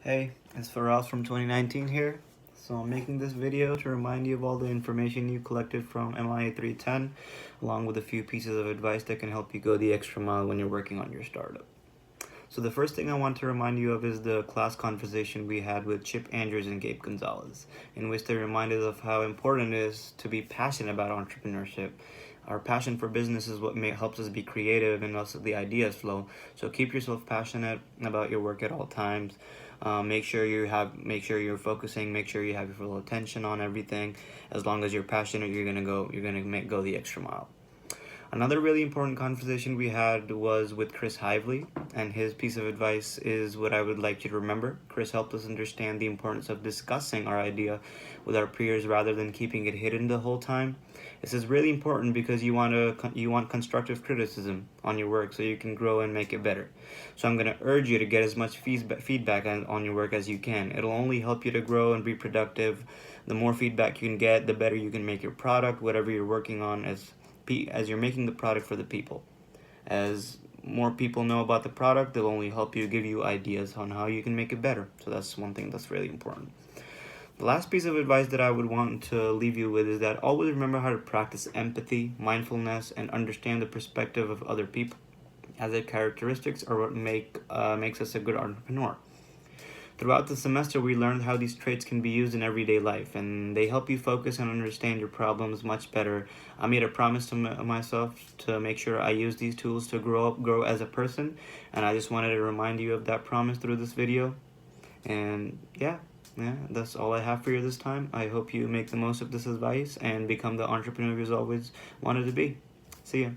Hey, it's Faraz from 2019 here. So I'm making this video to remind you of all the information you collected from MIE 310, along with a few pieces of advice that can help you go the extra mile when you're working on your startup. So the first thing I want to remind you of is the class conversation we had with Chip Andrews and Gabe Gonzalez, in which they reminded us of how important it is to be passionate about entrepreneurship. Our passion for business is what helps us be creative and also the ideas flow. So keep yourself passionate about your work at all times. Make sure you're focusing. Make sure you have your full attention on everything. As long as you're passionate, you're gonna go the extra mile. Another really important conversation we had was with Chris Hively, and his piece of advice is what I would like you to remember. Chris helped us understand the importance of discussing our idea with our peers rather than keeping it hidden the whole time. This is really important because you want constructive criticism on your work so you can grow and make it better. So I'm going to urge you to get as much feedback on your work as you can. It'll only help you to grow and be productive. The more feedback you can get, the better you can make your product, whatever you're working on, as you're making the product for the people. As more people know about the product, they'll only help you, give you ideas on how you can make it better. So that's one thing that's really important. The last piece of advice that I would want to leave you with is that always remember how to practice empathy, mindfulness, and understand the perspective of other people, as their characteristics are what makes us a good entrepreneur. Throughout the semester, we learned how these traits can be used in everyday life, and they help you focus and understand your problems much better. I made a promise to myself to make sure I use these tools to grow as a person, and I just wanted to remind you of that promise through this video. And yeah, that's all I have for you this time. I hope you make the most of this advice and become the entrepreneur you've always wanted to be. See ya.